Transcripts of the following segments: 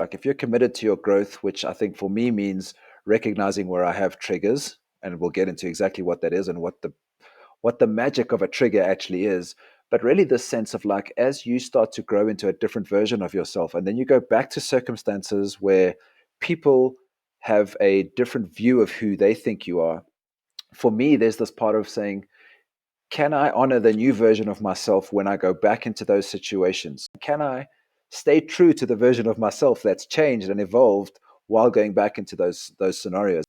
Like if you're committed to your growth, which I think for me means recognizing where I have triggers, and we'll get into exactly what that is and what the magic of a trigger actually is. But really, this sense of like, as you start to grow into a different version of yourself, and then you go back to circumstances where people have a different view of who they think you are. For me, there's this part of saying, can I honor the new version of myself when I go back into those situations? Can I stay true to the version of myself that's changed and evolved while going back into those scenarios?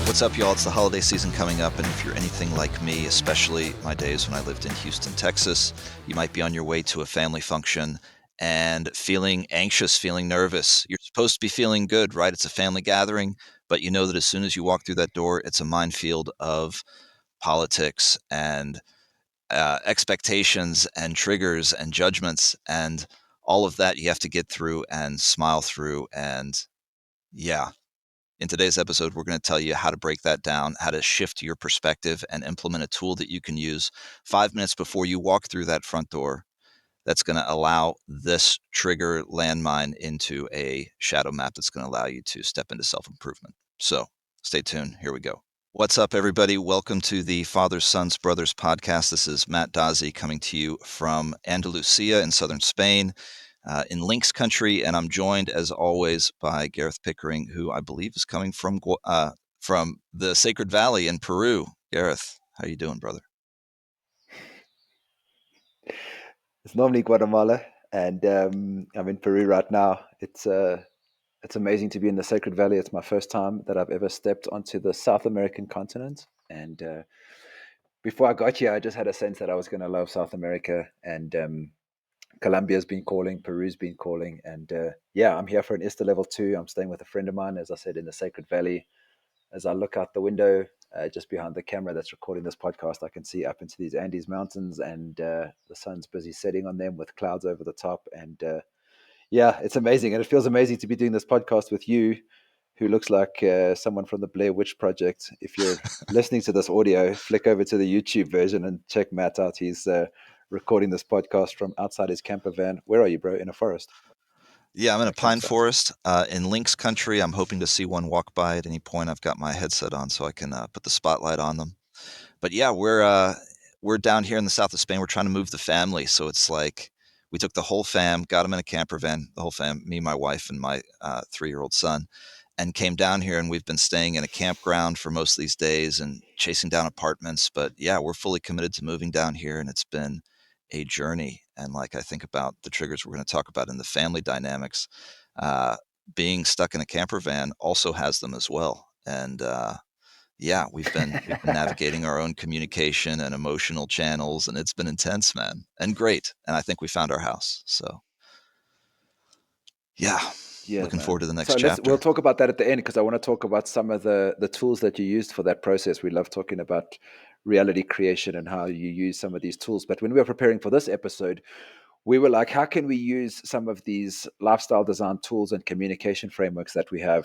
What's up, y'all? It's the holiday season coming up, and if you're anything like me, especially my days when I lived in Houston, Texas, you might be on your way to a family function and feeling anxious, feeling nervous. You're supposed to be feeling good, right? It's a family gathering, but you know that as soon as you walk through that door, it's a minefield of politics and expectations and triggers and judgments, and all of that you have to get through and smile through. And yeah, in today's episode, we're going to tell you how to break that down, how to shift your perspective and implement a tool that you can use 5 minutes before you walk through that front door that's going to allow this trigger landmine into a shadow map that's going to allow you to step into self-improvement. So stay tuned. Here we go. What's up, everybody? Welcome to the Fathers, Sons, Brothers podcast. This is Matt Dazi coming to you from Andalusia in southern Spain, in Lynx country, and I'm joined, as always, by Gareth Pickering, who I believe is coming from the Sacred Valley in Peru. Gareth, how you doing, brother? It's normally Guatemala, and I'm in Peru right now. It's amazing to be in the Sacred Valley. It's my first time that I've ever stepped onto the South American continent, and before I got here, I just had a sense that I was going to love South America, and Colombia's been calling, Peru's been calling, and yeah, I'm here for an Easter level 2. I'm staying with a friend of mine, as I said, in the Sacred Valley. As I look out the window, just behind the camera that's recording this podcast, I can see up into these Andes Mountains, and the sun's busy setting on them with clouds over the top. And yeah, it's amazing. And it feels amazing to be doing this podcast with you, who looks like someone from the Blair Witch Project. If you're listening to this audio, flick over to the YouTube version and check Matt out. He's recording this podcast from outside his camper van. Where are you, bro? In a forest? Yeah, I'm in On a a pine campsite? forest in Lynx country. I'm hoping to see one walk by at any point. I've got my headset on so I can put the spotlight on them. But yeah, we're down here in the south of Spain. We're trying to move the family, so it's like we took the whole fam, got them in a camper van, the whole fam, me, my wife, and my 3-year-old son, and came down here. And we've been staying in a campground for most of these days and chasing down apartments. But yeah, we're fully committed to moving down here, and it's been a journey. And like I think about the triggers we're going to talk about in the family dynamics, uh, being stuck in a camper van also has them as well. And yeah, we've been navigating our own communication and emotional channels, and it's been intense, man, and great. And I think we found our house. So yeah, Yeah, looking forward man. to the next So we'll chapter. talk about that at the end, because I want to talk about some of the tools that you used for that process. We love talking about reality creation and how you use some of these tools. But when we were preparing for this episode, we were like, how can we use some of these lifestyle design tools and communication frameworks that we have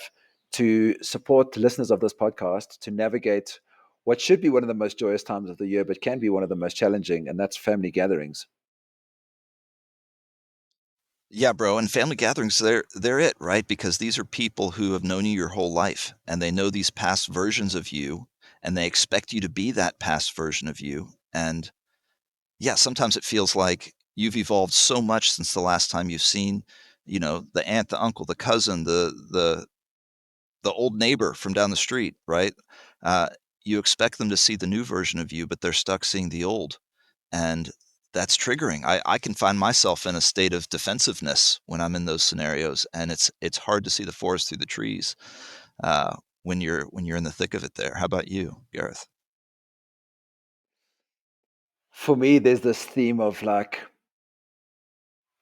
to support listeners of this podcast to navigate what should be one of the most joyous times of the year, but can be one of the most challenging, and that's family gatherings. Yeah, bro, and family gatherings, they're it, right? Because these are people who have known you your whole life, and they know these past versions of you, and they expect you to be that past version of you. And yeah, sometimes it feels like you've evolved so much since the last time you've seen, the aunt, the uncle, the cousin, the old neighbor from down the street, right? Uh, you expect them to see the new version of you, but they're stuck seeing the old. And that's triggering. I can find myself in a state of defensiveness when I'm in those scenarios, and it's hard to see the forest through the trees when you're in the thick of it there. How about you, Gareth? For me, there's this theme of like,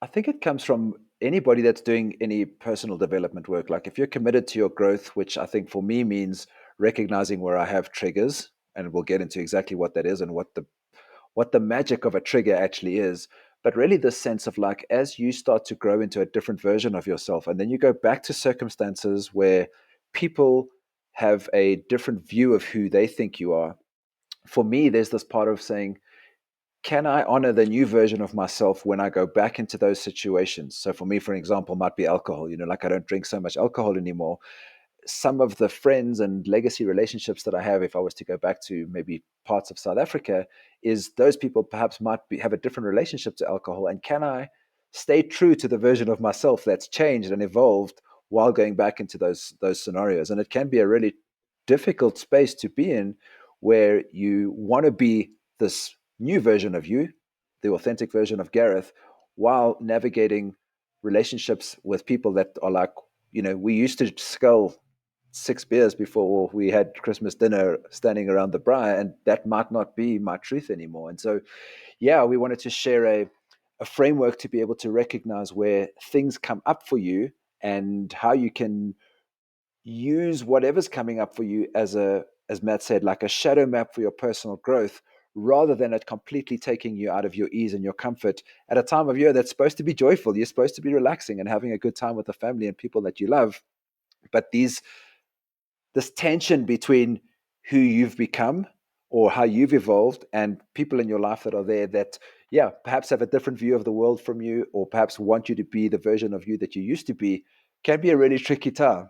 I think it comes from anybody that's doing any personal development work. Like if you're committed to your growth, which I think for me means recognizing where I have triggers, and we'll get into exactly what that is and what the magic of a trigger actually is. But really this sense of like, as you start to grow into a different version of yourself, and then you go back to circumstances where people have a different view of who they think you are. For me, there's this part of saying, can I honor the new version of myself when I go back into those situations? So for me, for example, might be alcohol. Like I don't drink so much alcohol anymore. Some of the friends and legacy relationships that I have, if I was to go back to maybe parts of South Africa, is those people perhaps have a different relationship to alcohol. And can I stay true to the version of myself that's changed and evolved while going back into those scenarios? And it can be a really difficult space to be in, where you want to be this new version of you, the authentic version of Gareth, while navigating relationships with people that are like, we used to scull 6 beers before we had Christmas dinner standing around the braai, and that might not be my truth anymore. And so, yeah, we wanted to share a framework to be able to recognize where things come up for you and how you can use whatever's coming up for you as Matt said, like a shadow map for your personal growth, rather than it completely taking you out of your ease and your comfort at a time of year that's supposed to be joyful. You're supposed to be relaxing and having a good time with the family and people that you love. But this tension between who you've become or how you've evolved and people in your life that are there that, yeah, perhaps have a different view of the world from you, or perhaps want you to be the version of you that you used to be, can be a really tricky time.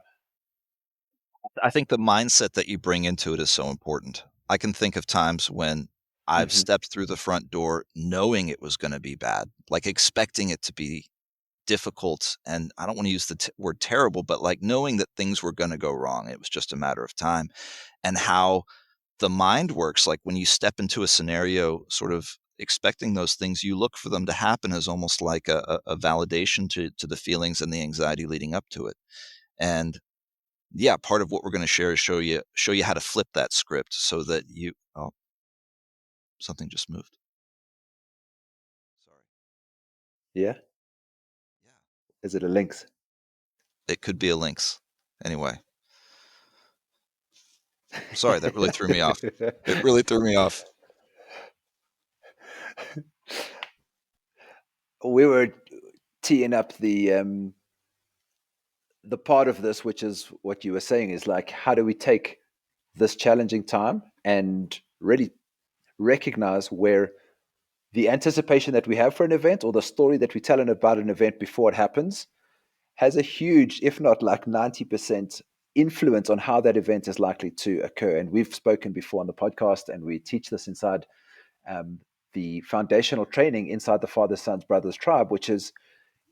I think the mindset that you bring into it is so important. I can think of times when I've Hmm. stepped through the front door knowing it was going to be bad, like expecting it to be difficult. And I don't want to use the word terrible, but like knowing that things were going to go wrong. It was just a matter of time. And how the mind works, like when you step into a scenario, sort of expecting those things, you look for them to happen as almost like a validation to the feelings and the anxiety leading up to it. And yeah, part of what we're going to share is show you how to flip that script so that you oh, something just moved. Sorry. Yeah. Yeah. Is it a lynx? It could be a lynx. Anyway, sorry, that really threw me off. It really threw me off. We were teeing up the part of this, which is what you were saying, is like, how do we take this challenging time and really recognize where the anticipation that we have for an event, or the story that we tell about an event before it happens, has a huge, if not like 90% influence on how that event is likely to occur. And we've spoken before on the podcast, and we teach this inside um, the foundational training inside the Father, Sons, Brothers tribe, which is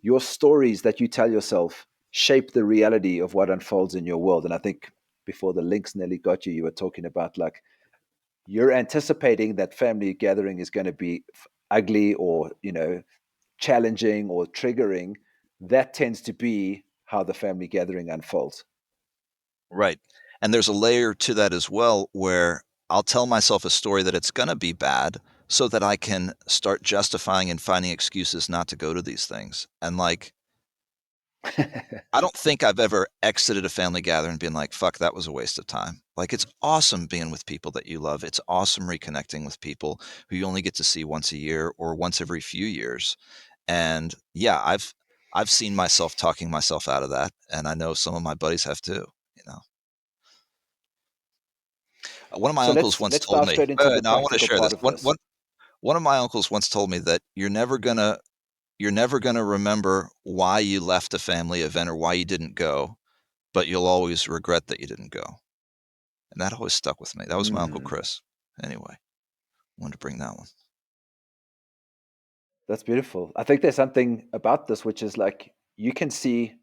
your stories that you tell yourself shape the reality of what unfolds in your world. And I think before the links nearly got you, you were talking about like, you're anticipating that family gathering is going to be ugly, or challenging or triggering. That tends to be how the family gathering unfolds. Right. And there's a layer to that as well where I'll tell myself a story that it's going to be bad so that I can start justifying and finding excuses not to go to these things. And like, I don't think I've ever exited a family gathering and been like, fuck, that was a waste of time. Like, it's awesome being with people that you love. It's awesome reconnecting with people who you only get to see once a year or once every few years. And yeah, I've seen myself talking myself out of that, and I know some of my buddies have too, you know. One of my So uncles let's once let's told dive me, straight into the no, I want to practical share part this. of this. One of my uncles once told me that you're never gonna remember why you left a family event or why you didn't go, but you'll always regret that you didn't go. And that always stuck with me. That was my Uncle Mm, Chris. Anyway, wanted to bring that one. that's beautiful. I think there's something about this which is like, you can see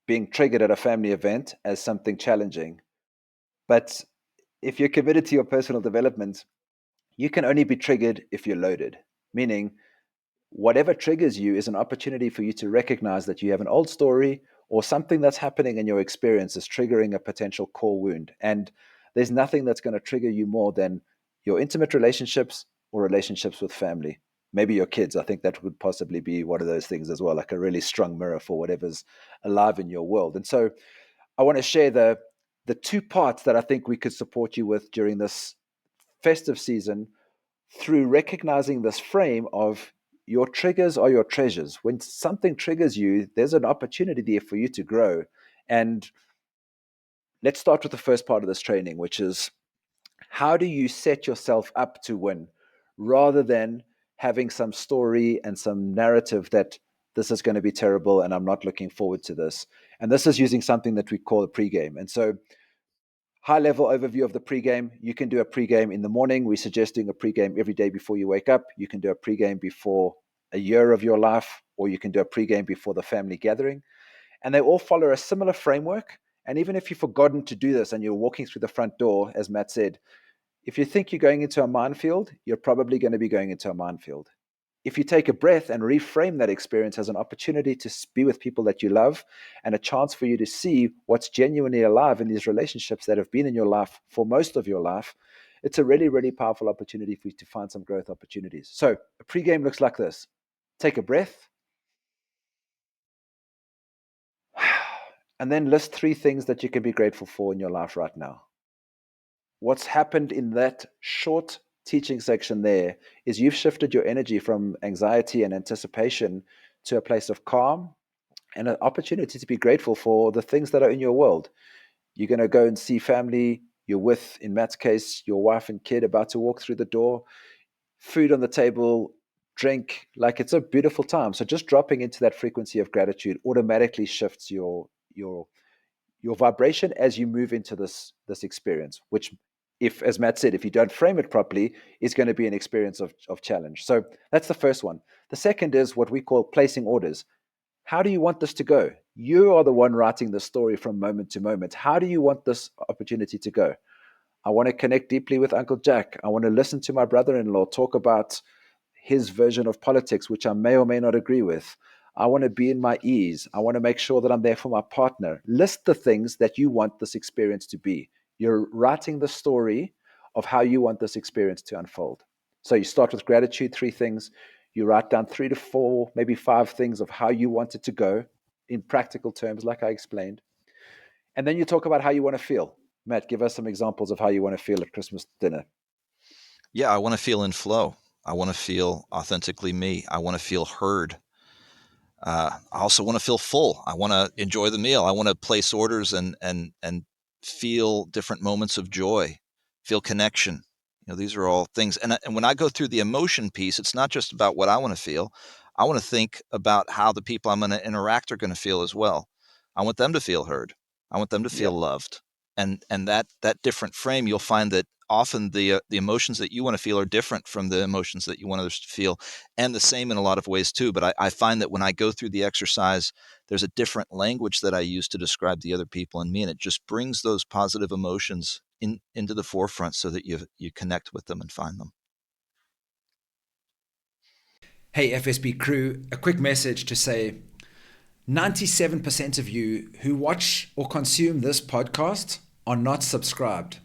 being triggered at a family event as something challenging, but if you're committed to your personal development, you can only be triggered if you're loaded. Meaning, whatever triggers you is an opportunity for you to recognize that you have an old story, or something that's happening in your experience is triggering a potential core wound. And there's nothing that's going to trigger you more than your intimate relationships or relationships with family. Maybe your kids. I think that would possibly be one of those things as well, like a really strong mirror for whatever's alive in your world. And so I want to share the two parts that I think we could support you with during this festive season, through recognizing this frame of, your triggers are your treasures. When something triggers you, there's an opportunity there for you to grow. And let's start with the first part of this training, which is how do you set yourself up to win rather than having some story and some narrative that this is going to be terrible and I'm not looking forward to this. And this is using something that we call a pregame. And so, high level overview of the pregame. You can do a pregame in the morning. We're suggesting a pregame every day before you wake up. You can do a pregame before a year of your life, or you can do a pregame before the family gathering. And they all follow a similar framework. And even if you've forgotten to do this and you're walking through the front door, as Matt said, if you think you're going into a minefield, you're probably going to be going into a minefield. If you take a breath and reframe that experience as an opportunity to be with people that you love and a chance for you to see what's genuinely alive in these relationships that have been in your life for most of your life, it's a really, really powerful opportunity for you to find some growth opportunities. So a pregame looks like this. Take a breath and then list 3 things that you can be grateful for in your life right now. What's happened in that short teaching section there is you've shifted your energy from anxiety and anticipation to a place of calm and an opportunity to be grateful for the things that are in your world. You're going to go and see family. You're with, in Matt's case, your wife and kid about to walk through the door, food on the table, drink. Like it's a beautiful time. So just dropping into that frequency of gratitude automatically shifts your vibration as you move into this experience, which, if, as Matt said, if you don't frame it properly, is going to be an experience of challenge. So that's the first one. The second is what we call placing orders. How do you want this to go? You are the one writing the story from moment to moment. How do you want this opportunity to go? I want to connect deeply with Uncle Jack. I want to listen to my brother-in-law talk about his version of politics, which I may or may not agree with. I want to be in my ease. I want to make sure that I'm there for my partner. List the things that you want this experience to be. You're writing the story of how you want this experience to unfold. So you start with gratitude, 3 things. You write down 3 to 4, maybe 5 things of how you want it to go in practical terms, like I explained. And then you talk about how you want to feel. Matt, give us some examples of how you want to feel at Christmas dinner. Yeah, I want to feel in flow. I want to feel authentically me. I want to feel heard. I also want to feel full. I want to enjoy the meal. I want to place orders and feel different moments of joy, feel connection. These are all things. And when I go through the emotion piece, it's not just about what I want to feel. I want to think about how the people I'm going to interact are going to feel as well. I want them to feel heard. I want them to feel Yep. loved. And that different frame, you'll find that often the emotions that you want to feel are different from the emotions that you want others to feel, and the same in a lot of ways too. But I find that when I go through the exercise, there's a different language that I use to describe the other people and me, and it just brings those positive emotions into the forefront so that you connect with them and find them. Hey, FSB crew, a quick message to say 97% of you who watch or consume this podcast are not subscribed.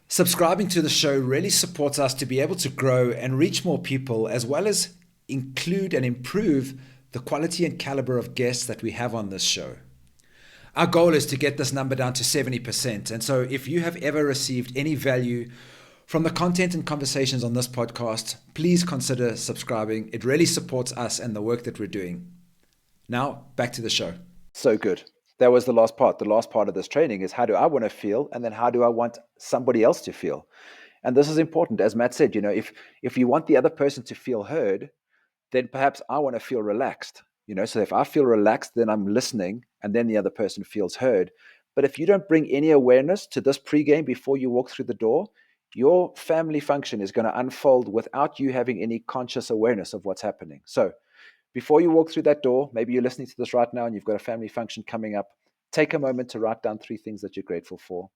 Subscribing to the show really supports us to be able to grow and reach more people, as well as include and improve the quality and caliber of guests that we have on this show. Our goal is to get this number down to 70%. And so if you have ever received any value from the content and conversations on this podcast, please consider subscribing. It really supports us and the work that we're doing. Now, back to the show. So good. That was the last part. The last part of this training is how do I want to feel, and then how do I want somebody else to feel? And this is important, as Matt said. If you want the other person to feel heard, then perhaps I want to feel relaxed. So if I feel relaxed, then I'm listening, and then the other person feels heard. But if you don't bring any awareness to this pregame before you walk through the door, your family function is going to unfold without you having any conscious awareness of what's happening. So before you walk through that door, maybe you're listening to this right now and you've got a family function coming up, take a moment to write down 3 things that you're grateful for.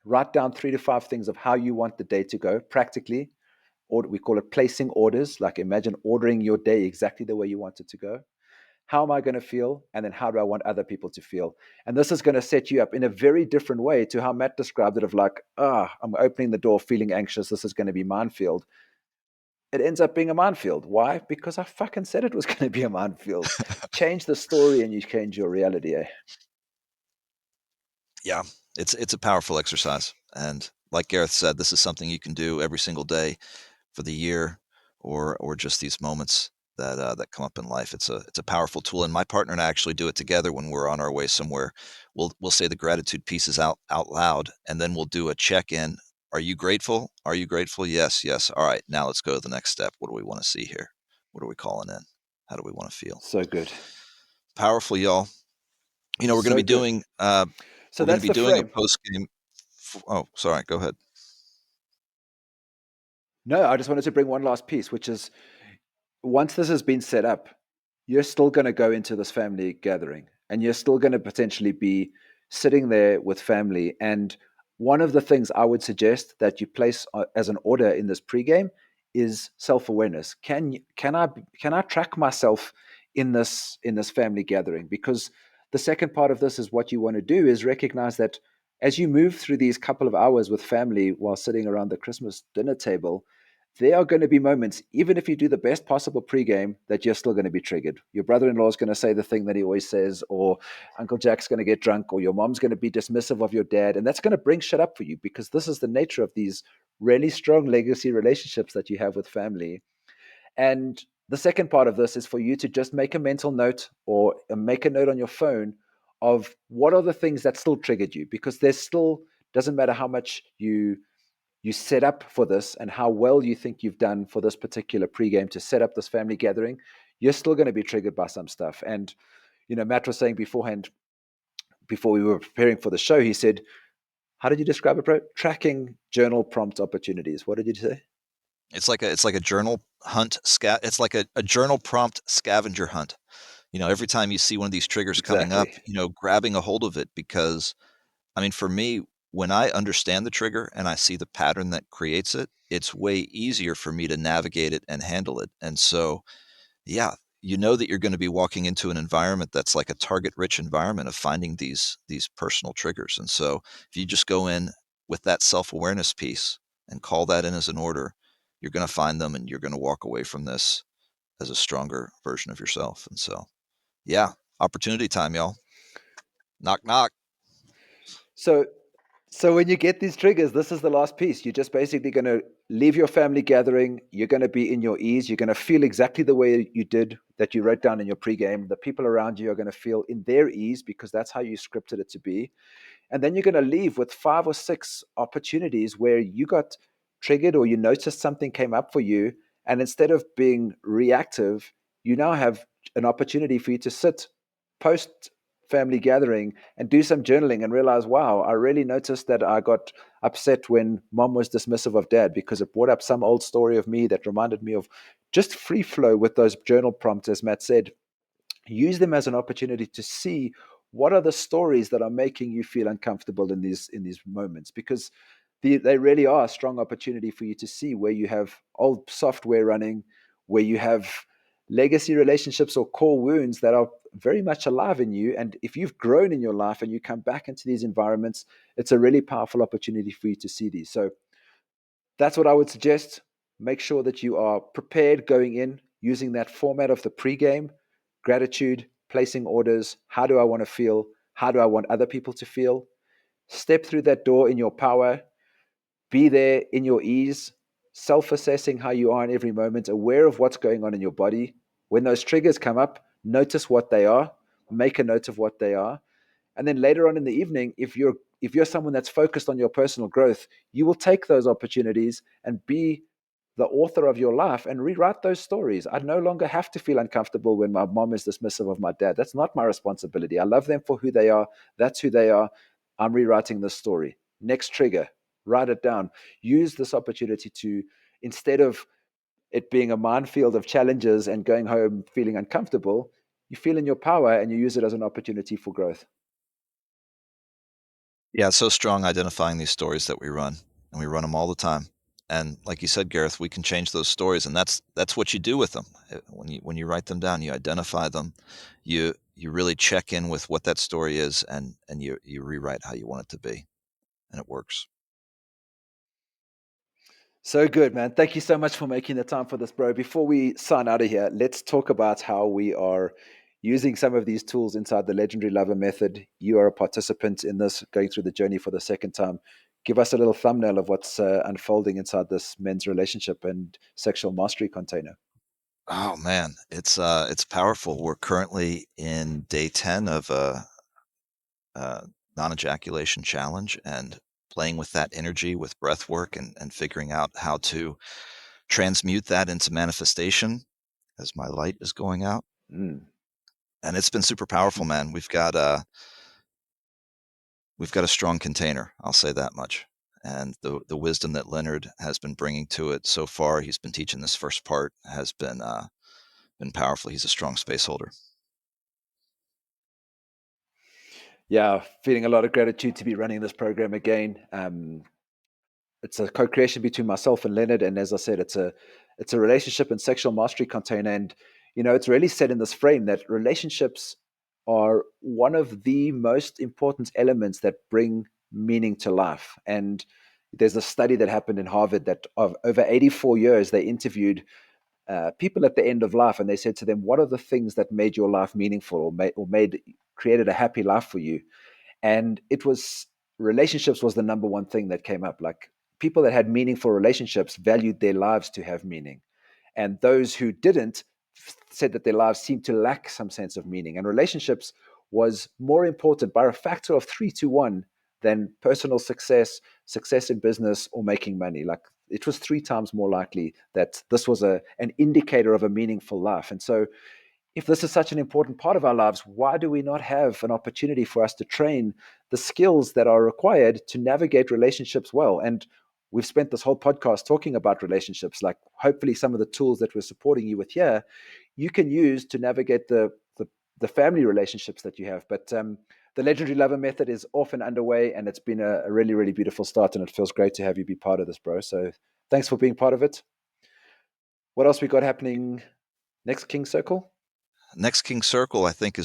Write down 3 to 5 things of how you want the day to go practically, or we call it placing orders. Like imagine ordering your day exactly the way you want it to go. How am I going to feel? And then how do I want other people to feel? And this is going to set you up in a very different way to how Matt described it of like, I'm opening the door feeling anxious. This is going to be minefield. It ends up being a minefield. Why? Because I fucking said it was going to be a minefield. Change the story and you change your reality. Eh? Yeah, it's a powerful exercise, and like Gareth said, this is something you can do every single day for the year, or just these moments. that come up in life. It's a powerful tool, and my partner and I actually do it together when we're on our way somewhere. We'll say the gratitude pieces out loud, and then we'll do a check in. Are you grateful? Are you grateful? Yes, yes. All right, now let's go to the next step. What do we want to see here? What are we calling in? How do we want to feel? So good. Powerful, y'all. You know, we're going to So be good. doing So that's the a frame. post game. Oh, sorry. Go ahead. No, I just wanted to bring one last piece, which is once this has been set up, you're still going to go into this family gathering and you're still going to potentially be sitting there with family. And one of the things I would suggest that you place as an order in this pregame is self-awareness. Can I track myself in this family gathering? Because the second part of this is what you want to do is recognize that as you move through these couple of hours with family while sitting around the Christmas dinner table, there are going to be moments, even if you do the best possible pregame, that you're still going to be triggered. Your brother-in-law is going to say the thing that he always says, or Uncle Jack's going to get drunk, or your mom's going to be dismissive of your dad. And that's going to bring shit up for you because this is the nature of these really strong legacy relationships that you have with family. And the second part of this is for you to just make a mental note or make a note on your phone of what are the things that still triggered you, because there's still, doesn't matter how much you set up for this and how well you think you've done for this particular pregame to set up this family gathering, you're still going to be triggered by some stuff. And, Matt was saying beforehand, before we were preparing for the show, he said, how did you describe it, bro? Tracking journal prompt opportunities. What did you say? It's like a journal hunt. It's like a journal prompt scavenger hunt. You know, every time you see one of these triggers coming up, Exactly. you know, grabbing a hold of it because, I mean, for me, when I understand the trigger and I see the pattern that creates it, it's way easier for me to navigate it and handle it. And so, yeah, you know that you're going to be walking into an environment that's like a target-rich environment of finding these personal triggers. And so, if you just go in with that self-awareness piece and call that in as an order, you're going to find them and you're going to walk away from this as a stronger version of yourself. And so, yeah, opportunity time, y'all. Knock, knock. So, so when you get these triggers, this is the last piece. You're just basically going to leave your family gathering. You're going to be in your ease. You're going to feel exactly the way you did that you wrote down in your pregame. The people around you are going to feel in their ease because that's how you scripted it to be. And then you're going to leave with 5 or 6 opportunities where you got triggered or you noticed something came up for you. And instead of being reactive, you now have an opportunity for you to sit post family gathering and do some journaling and realize, wow, I really noticed that I got upset when mom was dismissive of dad because it brought up some old story of me that reminded me of just free flow with those journal prompts, as Matt said. Use them as an opportunity to see what are the stories that are making you feel uncomfortable in these moments, because they really are a strong opportunity for you to see where you have old software running, where you have legacy relationships or core wounds that are very much alive in you. And if you've grown in your life and you come back into these environments, it's a really powerful opportunity for you to see these. So that's what I would suggest. Make sure that you are prepared going in using that format of the pregame, gratitude, placing orders. How do I want to feel? How do I want other people to feel? Step through that door in your power. Be there in your ease, self assessing how you are in every moment, aware of what's going on in your body. When those triggers come up, notice what they are, make a note of what they are, and then later on in the evening, if you're someone that's focused on your personal growth, you will take those opportunities and be the author of your life and rewrite those stories. I no longer have to feel uncomfortable when my mom is dismissive of my dad. That's not my responsibility. I love them for who they are. That's who they are. I'm rewriting this story. Next trigger, write it down. Use this opportunity to, instead of it being a minefield of challenges and going home feeling uncomfortable, you feel in your power and you use it as an opportunity for growth. Yeah, it's so strong identifying these stories that we run, and we run them all the time. And like you said, Gareth, we can change those stories, and that's what you do with them. When you write them down, you identify them, you really check in with what that story is, and you rewrite how you want it to be, and it works. So good, man. Thank you so much for making the time for this, bro. Before we sign out of here, let's talk about how we are using some of these tools inside the Legendary Lover Method. You are a participant in this, going through the journey for the second time. Give us a little thumbnail of what's unfolding inside this men's relationship and sexual mastery container. Oh man, it's powerful. We're currently in day 10 of a non-ejaculation challenge, and playing with that energy with breath work, and figuring out how to transmute that into manifestation as my light is going out. Mm. And it's been super powerful, man. We've got a strong container, I'll say that much. And the wisdom that Leonard has been bringing to it so far, he's been teaching this first part, has been powerful. He's a strong space holder. Yeah, feeling a lot of gratitude to be running this program again. It's a co-creation between myself and Leonard, and as I said, it's a relationship and sexual mastery container. And it's really set in this frame that relationships are one of the most important elements that bring meaning to life. And there's a study that happened in Harvard that of over 84 years they interviewed people at the end of life, and they said to them, "What are the things that made your life meaningful, or created a happy life for you?" And it was relationships was the number one thing that came up. Like, people that had meaningful relationships valued their lives to have meaning, and those who didn't said that their lives seemed to lack some sense of meaning. And relationships was more important by a factor of 3 to 1 than personal success, success in business, or making money. Like, it was 3 times more likely that this was an indicator of a meaningful life. And so if this is such an important part of our lives, why do we not have an opportunity for us to train the skills that are required to navigate relationships well? And we've spent this whole podcast talking about relationships. Like, hopefully some of the tools that we're supporting you with here, you can use to navigate the family relationships that you have. But the Legendary Lover Method is off and underway, and it's been a really, really beautiful start, and it feels great to have you be part of this, bro. So thanks for being part of it. What else we got happening next, King Circle? Next King Circle, I think,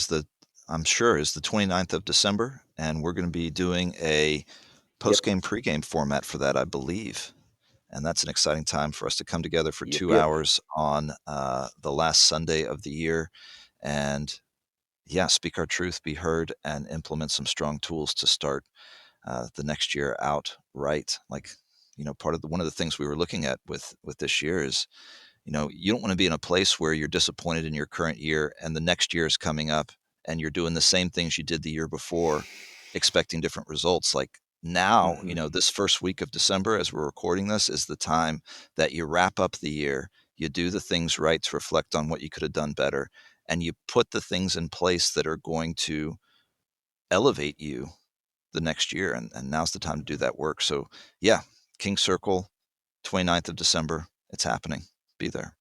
I'm sure, is the 29th of December, and we're going to be doing a Yep. post-game, pre-game format for that, I believe. And that's an exciting time for us to come together for Yep. 2 Yep. hours on the last Sunday of the year, and yeah, speak our truth, be heard, and implement some strong tools to start the next year out right. Like, one of the things we were looking at with this year is, you don't want to be in a place where you're disappointed in your current year and the next year is coming up and you're doing the same things you did the year before, expecting different results. Like now, Mm-hmm. this first week of December, as we're recording this, is the time that you wrap up the year, you do the things right to reflect on what you could have done better, and you put the things in place that are going to elevate you the next year. And now's the time to do that work. So yeah, King Circle, 29th of December, it's happening. Be there.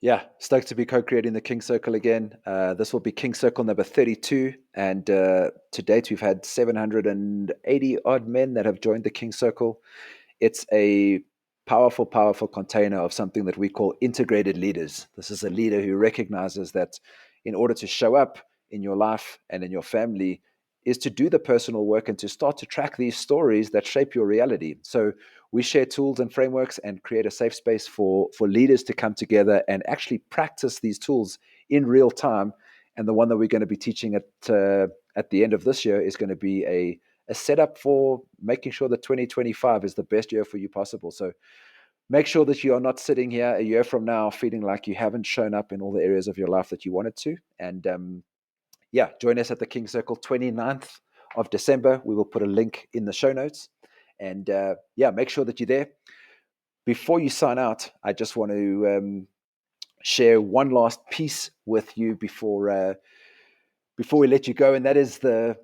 Yeah, stoked to be co-creating the King Circle again. This will be King Circle number 32, and to date we've had 780 odd men that have joined the King Circle. It's a powerful, powerful container of something that we call integrated leaders. This is a leader who recognizes that in order to show up in your life and in your family is to do the personal work and to start to track these stories that shape your reality. So we share tools and frameworks and create a safe space for leaders to come together and actually practice these tools in real time. And the one that we're going to be teaching at the end of this year is going to be a setup for making sure that 2025 is the best year for you possible. So make sure that you are not sitting here a year from now feeling like you haven't shown up in all the areas of your life that you wanted to. And yeah, join us at the King Circle 29th of December. We will put a link in the show notes. And yeah, make sure that you're there. Before you sign out, I just want to share one last piece with you before we let you go, and that is the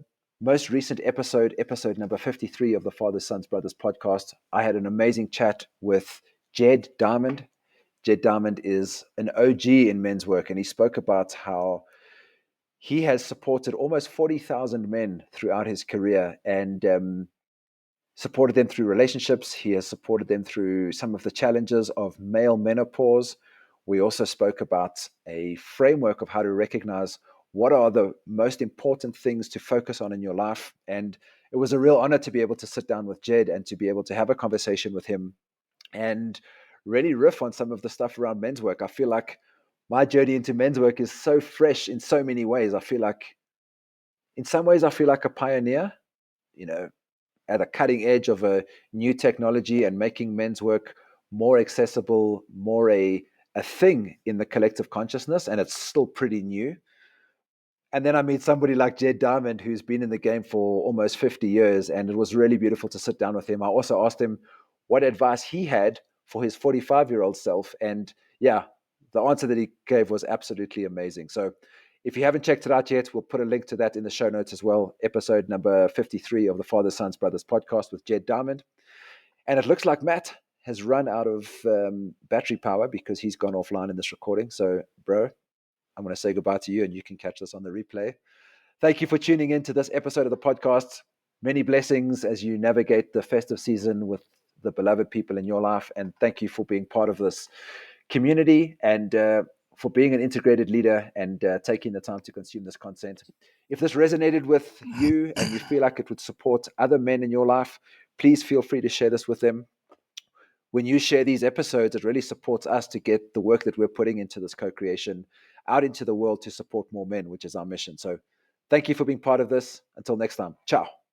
most recent episode number 53 of the Father, Sons, Brothers podcast. I had an amazing chat with Jed Diamond. Jed Diamond is an OG in men's work, and he spoke about how he has supported almost 40,000 men throughout his career, and supported them through relationships. He has supported them through some of the challenges of male menopause. We also spoke about a framework of how to recognize what are the most important things to focus on in your life. And it was a real honor to be able to sit down with Jed and to be able to have a conversation with him and really riff on some of the stuff around men's work. I feel like my journey into men's work is so fresh in so many ways. In some ways, I feel like a pioneer, you know, at a cutting edge of a new technology and making men's work more accessible, more a thing in the collective consciousness, and it's still pretty new. And then I meet somebody like Jed Diamond, who's been in the game for almost 50 years, and it was really beautiful to sit down with him. I also asked him what advice he had for his 45-year-old self, and yeah, the answer that he gave was absolutely amazing. So if you haven't checked it out yet, we'll put a link to that in the show notes as well. Episode number 53 of the Father, Sons, Brothers podcast with Jed Diamond. And it looks like Matt has run out of battery power because he's gone offline in this recording. So, bro, I'm going to say goodbye to you, and you can catch this on the replay. Thank you for tuning in to this episode of the podcast. Many blessings as you navigate the festive season with the beloved people in your life. And thank you for being part of this community and for being an integrated leader and taking the time to consume this content. If this resonated with you and you feel like it would support other men in your life, please feel free to share this with them. When you share these episodes, it really supports us to get the work that we're putting into this co-creation out into the world to support more men, which is our mission. So thank you for being part of this. Until next time. Ciao.